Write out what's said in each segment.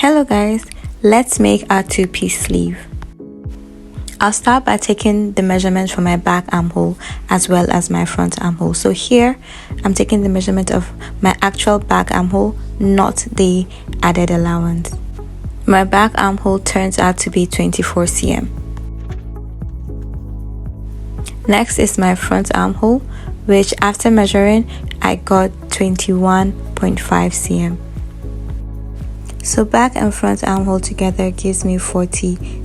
Hello guys, let's make our two-piece sleeve. I'll start by taking the measurement for my back armhole as well as my front armhole. So here I'm taking the measurement of my actual back armhole, not the added allowance. My back armhole turns out to be 24 cm. Next is my front armhole, which after measuring I got 21.5 cm. So back and front armhole together gives me 46.5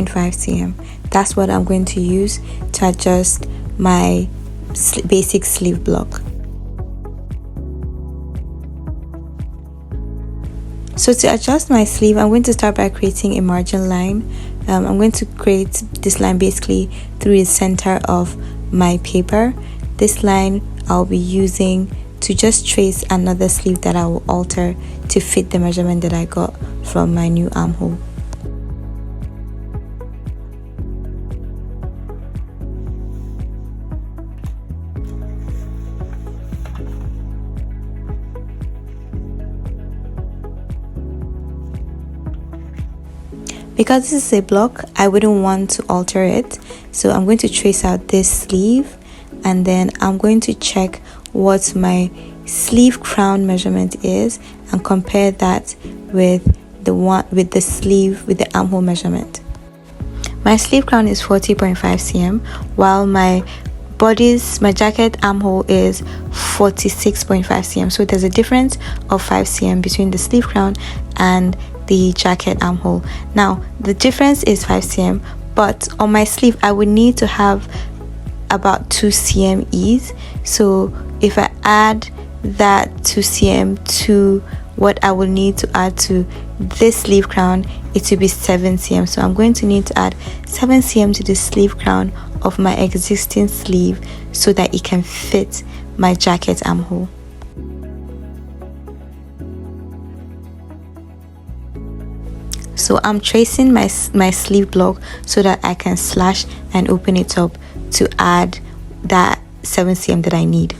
cm. That's what I'm going to use to adjust my basic sleeve block. So to adjust my sleeve, I'm going to start by creating a margin line. I'm going to create this line basically through the center of my paper. This line I'll be using to just trace another sleeve that I will alter to fit the measurement that I got from my new armhole. Because this is a block, I wouldn't want to alter it, so I'm going to trace out this sleeve, and then I'm going to check what my sleeve crown measurement is and compare that with the armhole measurement. My sleeve crown is 40.5 cm, while my jacket armhole is 46.5 cm. So there's a difference of 5 cm between the sleeve crown and the jacket armhole. Now the difference is 5 cm, but on my sleeve I would need to have about 2 cm ease. So if I add that 2 cm to what I will need to add to this sleeve crown, it will be 7 cm. So I'm going to need to add 7 cm to the sleeve crown of my existing sleeve so that it can fit my jacket armhole. So I'm tracing my sleeve block so that I can slash and open it up to add that 7 cm that I need.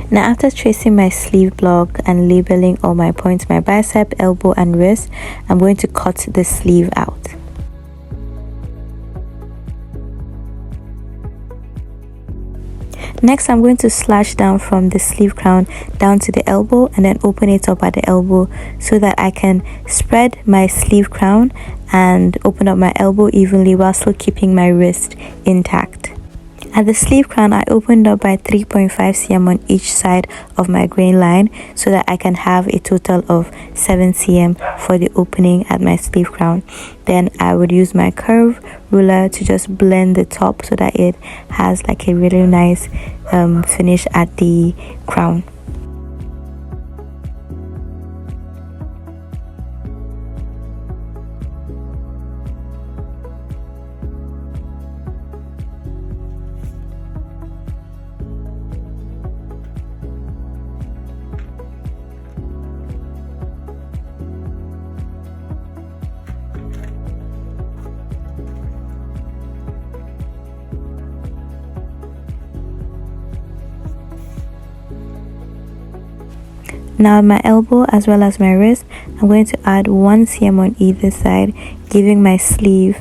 Now after tracing my sleeve block and labeling all my points, my bicep, elbow and wrist, I'm going to cut the sleeve out. Next, I'm going to slash down from the sleeve crown down to the elbow and then open it up at the elbow so that I can spread my sleeve crown and open up my elbow evenly while still keeping my wrist intact. At the sleeve crown, I opened up by 3.5 cm on each side of my grain line so that I can have a total of 7 cm for the opening at my sleeve crown. Then I would use my curve ruler to just blend the top so that it has like a really nice finish at the crown. Now my elbow as well as my wrist, I'm going to add 1 cm on either side, giving my sleeve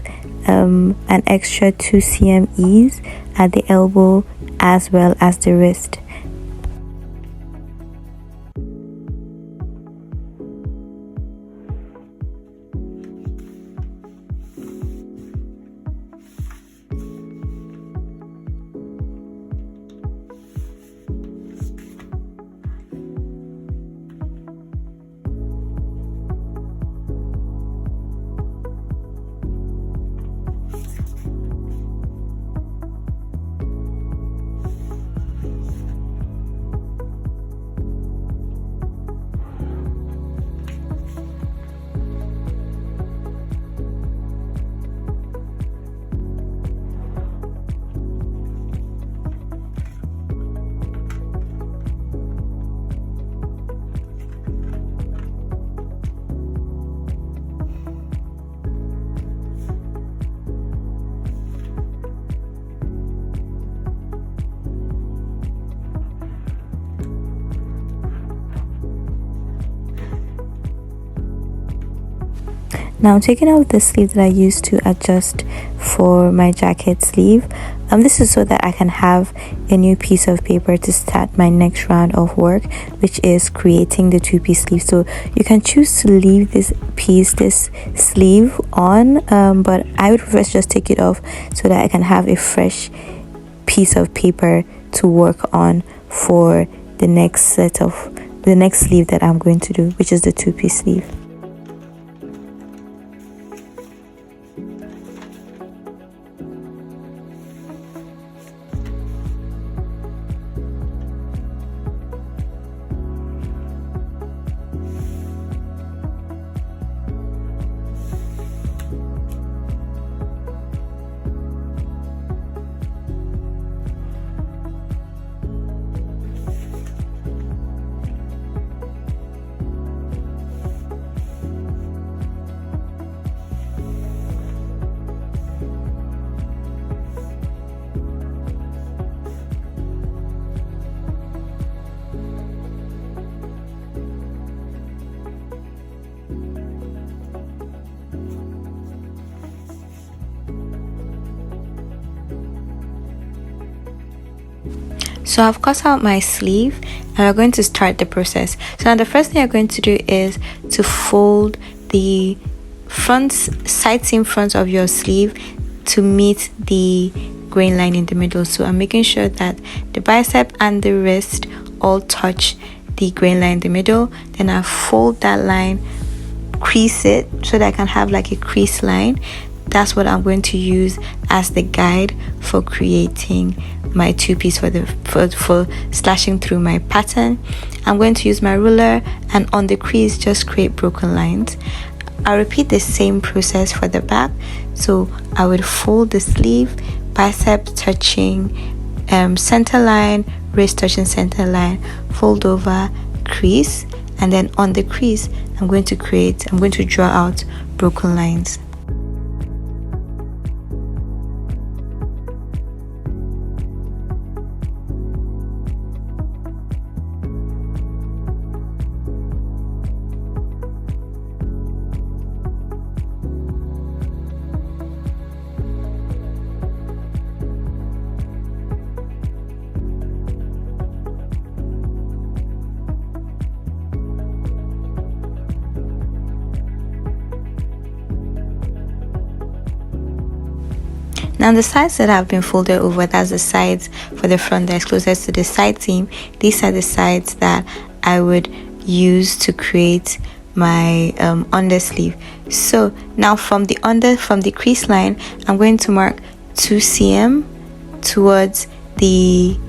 an extra 2 cm ease at the elbow as well as the wrist. Now I'm taking out the sleeve that I used to adjust for my jacket sleeve. This is so that I can have a new piece of paper to start my next round of work, which is creating the two-piece sleeve. So you can choose to leave this sleeve on, but I would first just take it off so that I can have a fresh piece of paper to work on for the next sleeve that I'm going to do, which is the two-piece sleeve. So I've cut out my sleeve and we're going to start the process. So now the first thing I'm going to do is to fold the side seam front of your sleeve to meet the grain line in the middle. So I'm making sure that the bicep and the wrist all touch the grain line in the middle. Then I fold that line, crease it so that I can have like a crease line. That's what I'm going to use as the guide for creating my two-piece for slashing through my pattern. I'm going to use my ruler and on the crease just create broken lines. I'll repeat the same process for the back. So I would fold the sleeve, bicep touching center line, wrist touching center line, fold over, crease, and then on the crease I'm going to draw out broken lines. Now the sides that have been folded over, that's the sides for the front that is closest to the side seam. These are the sides that I would use to create my undersleeve. So now from the crease line, I'm going to mark 2 cm towards the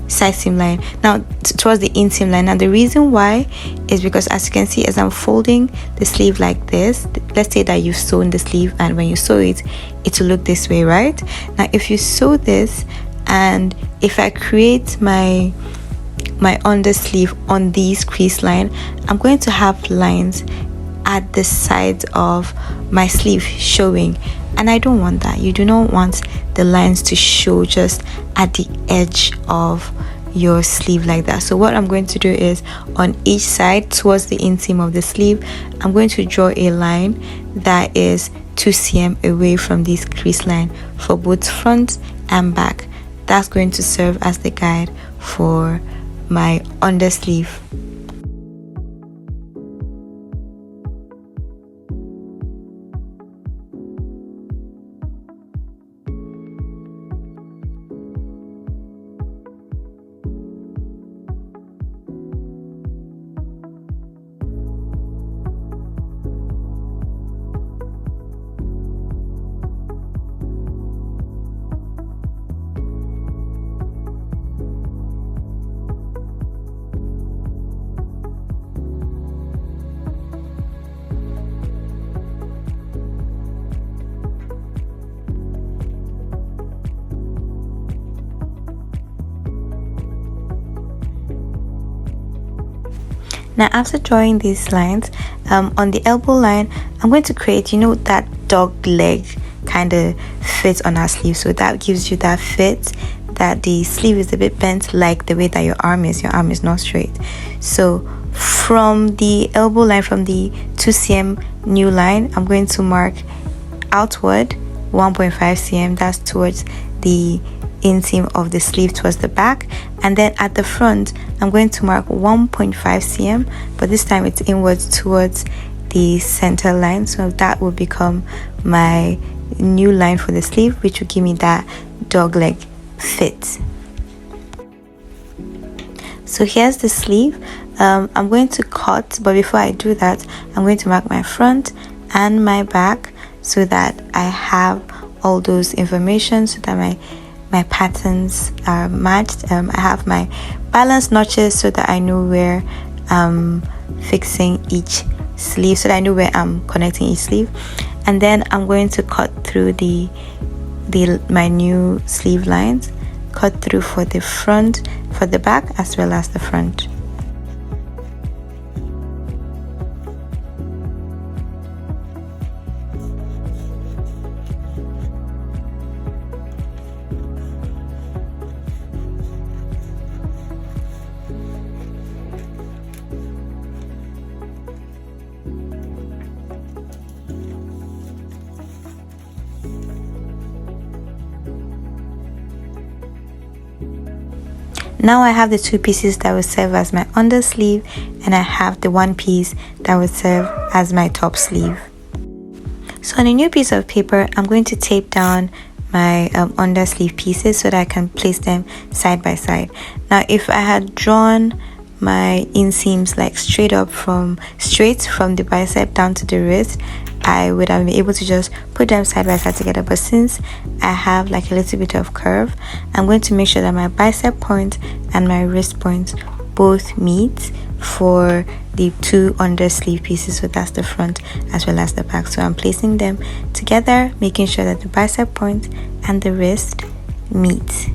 side seam line, now towards the inseam line. Now the reason why is because, as you can see, as I'm folding the sleeve like this, let's say that you've sewn the sleeve, and when you sew it will look this way, right? Now if you sew this, and if I create my undersleeve on these crease line, I'm going to have lines at the sides of my sleeve showing, and I don't want that. You do not want the lines to show just at the edge of your sleeve like that. So what I'm going to do is, on each side towards the inseam of the sleeve, I'm going to draw a line that is 2 cm away from this crease line for both front and back. That's going to serve as the guide for my undersleeve. Now after drawing these lines, on the elbow line, I'm going to create, that dog leg kind of fit on our sleeve. So that gives you that fit that the sleeve is a bit bent, like the way that your arm is not straight. So from the elbow line, from the 2 cm new line, I'm going to mark outward 1.5 cm, that's towards the inseam of the sleeve towards the back, and then at the front I'm going to mark 1.5 cm, but this time it's inwards towards the center line, so that will become my new line for the sleeve, which will give me that dog leg fit. So here's the sleeve. I'm going to cut, but before I do that, I'm going to mark my front and my back so that I have all those information, so that my patterns are matched. I have my balance notches so that I know where I'm fixing each sleeve, so that I know where I'm connecting each sleeve. And then I'm going to cut through my new sleeve lines, cut through for the front, for the back, as well as the front. Now I have the 2 pieces that will serve as my under sleeve, and I have the 1 piece that will serve as my top sleeve. So on a new piece of paper, I'm going to tape down my under sleeve pieces so that I can place them side by side. Now if I had drawn my inseams like straight from the bicep down to the wrist, I would have been able to just put them side by side together, but since I have like a little bit of curve, I'm going to make sure that my bicep point and my wrist point both meet for the 2 under sleeve pieces. So that's the front as well as the back. So I'm placing them together, making sure that the bicep point and the wrist meet.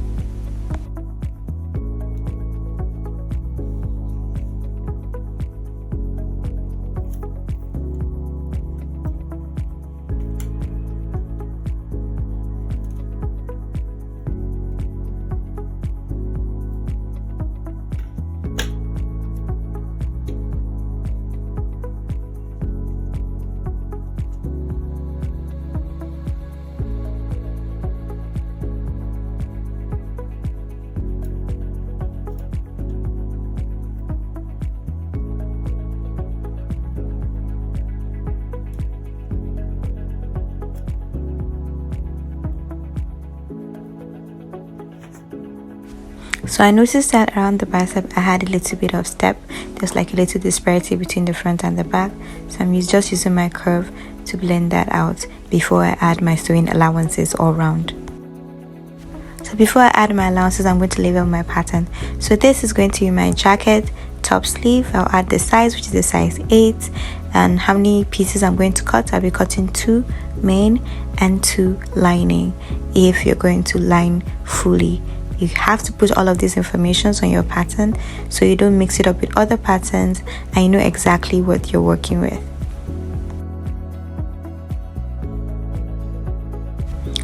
So I noticed that around the bicep I had a little bit of step. There's like a little disparity between the front and the back, so I'm just using my curve to blend that out before I add my sewing allowances all round. So before I add my allowances, I'm going to label my pattern. So this is going to be my jacket top sleeve. I'll add the size, which is a size 8, and how many pieces I'm going to cut. I'll be cutting 2 main and 2 lining. If you're going to line fully, you have to put all of these informations on your pattern so you don't mix it up with other patterns and you know exactly what you're working with.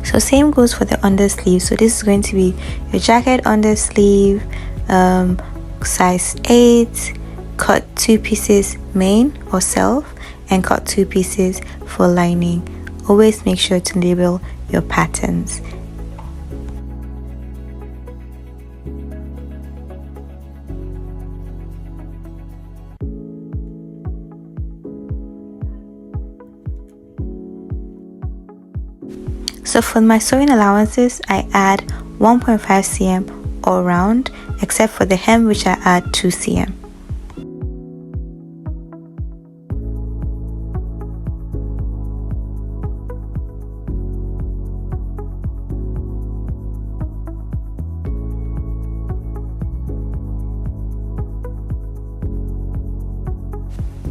So same goes for the under sleeve. So this is going to be your jacket under sleeve, size 8, cut 2 pieces main or self and cut 2 pieces for lining. Always make sure to label your patterns. So for my sewing allowances, I add 1.5 cm all round, except for the hem, which I add 2 cm.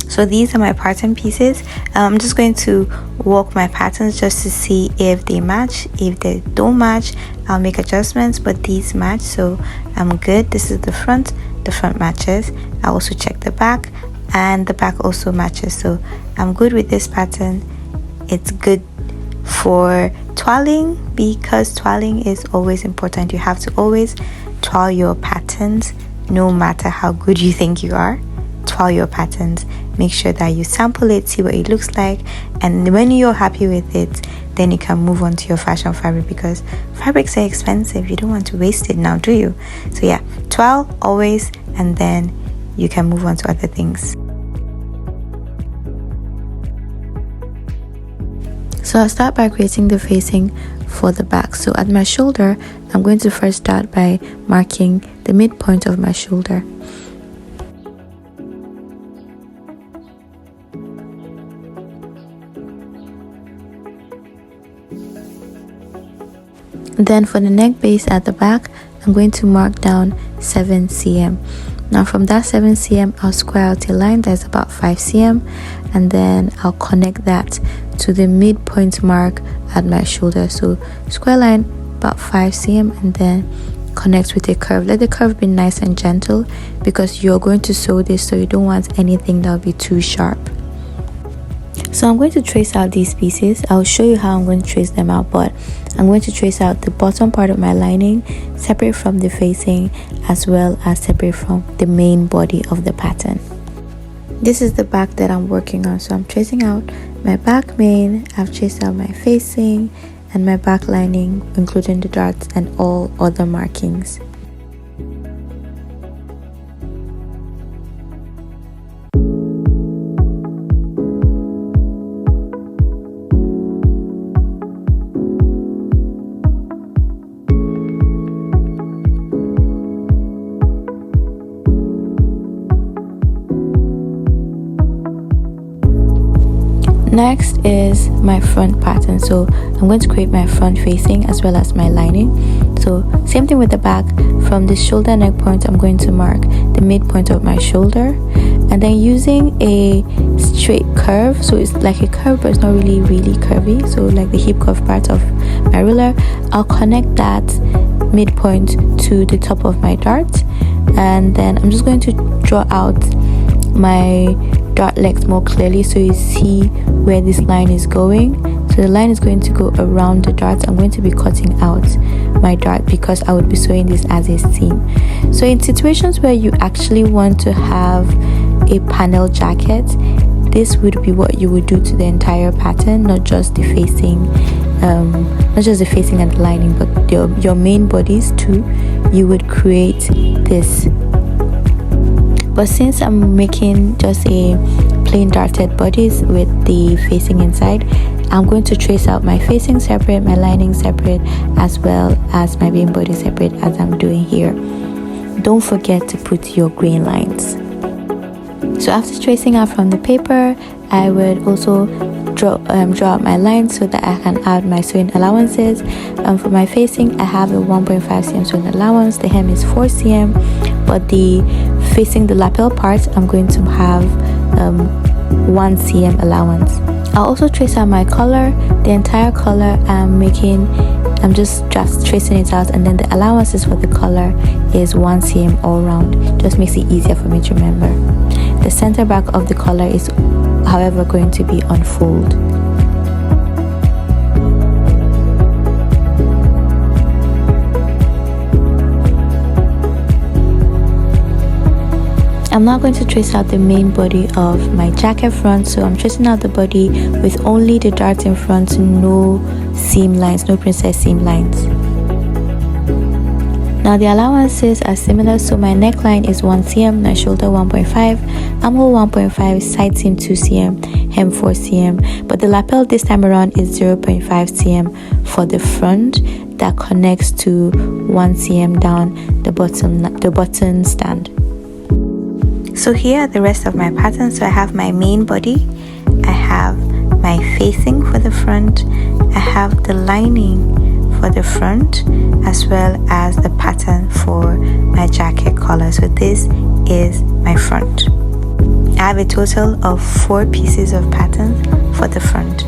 So these are my pattern pieces. I'm just going to walk my patterns just to see if they match. If they don't match, I'll make adjustments, but these match, so I'm good. This is the front matches. I also check the back, and the back also matches, so I'm good with this pattern. It's good for toiling, because toiling is always important. You have to always toil your patterns, no matter how good you think you are. Toil your patterns, make sure that you sample it, see what it looks like, and when you're happy with it, then you can move on to your fashion fabric, because fabrics are expensive. You don't want to waste it now, do you? So yeah, toil always, and then you can move on to other things. So I'll start by creating the facing for the back. So at my shoulder, I'm going to first start by marking the midpoint of my shoulder. Then for the neck base at the back, I'm going to mark down 7 cm. Now from that 7 cm, I'll square out a line that's about 5 cm, and then I'll connect that to the midpoint mark at my shoulder. So square line about 5 cm, and then connect with a curve. Let the curve be nice and gentle, because you're going to sew this, so you don't want anything that will be too sharp. So I'm going to trace out these pieces. I'll show you how I'm going to trace them out, but I'm going to trace out the bottom part of my lining separate from the facing, as well as separate from the main body of the pattern. This is the back that I'm working on, so I'm tracing out my back main, I've traced out my facing and my back lining, including the darts and all other markings. Next is my front pattern. So I'm going to create my front facing as well as my lining. So same thing with the back. From the shoulder neck point, I'm going to mark the midpoint of my shoulder, and then using a straight curve, so it's like a curve but it's not really curvy, so like the hip curve part of my ruler, I'll connect that midpoint to the top of my dart, and then I'm just going to draw out my dart legs more clearly so you see where this line is going. So the line is going to go around the dart. I'm going to be cutting out my dart because I would be sewing this as a seam. So in situations where you actually want to have a panel jacket, this would be what you would do to the entire pattern, not just the facing, and the lining, but your main bodies too. You would create this. But since I'm making just a plain darted bodies with the facing inside, I'm going to trace out my facing separate, my lining separate, as well as my main body separate as I'm doing here. Don't forget to put your green lines. So after tracing out from the paper, I would also draw out my lines so that I can add my sewing allowances. For my facing, I have a 1.5 cm sewing allowance. The hem is 4 cm, but facing the lapel part, I'm going to have 1 cm allowance. I'll also trace out my collar. The entire collar I'm just tracing it out, and then the allowances for the collar is 1 cm all round. Just makes it easier for me to remember. The center back of the collar is, however, going to be on fold. I'm now going to trace out the main body of my jacket front. So I'm tracing out the body with only the darts in front, no seam lines, no princess seam lines. Now the allowances are similar, so my neckline is 1 cm, my shoulder 1.5, armhole 1.5, side seam 2 cm, hem 4 cm, but the lapel this time around is 0.5 cm for the front that connects to 1 cm down the button stand. So here are the rest of my pattern. So I have my main body, I have my facing for the front, I have the lining for the front, as well as the pattern for my jacket collar. So this is my front. I have a total of 4 pieces of pattern for the front.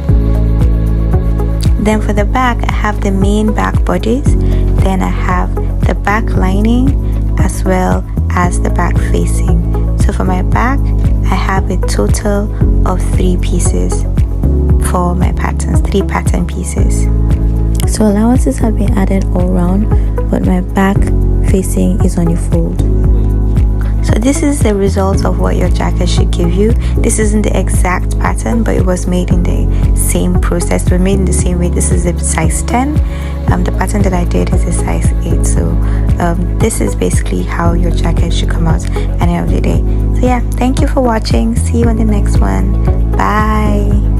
Then for the back, I have the main back bodies, then I have the back lining as well as the back facing. So for my back, I have a total of 3 pieces for my patterns, 3 pattern pieces. So allowances have been added all around, but my back facing is on a fold. So this is the result of what your jacket should give you. This isn't the exact pattern, but it was made in the same process. It was made in the same way. This is a size 10. The pattern that I did is a size 8. So this is basically how your jacket should come out at the end of the day. So yeah, thank you for watching. See you on the next one. Bye.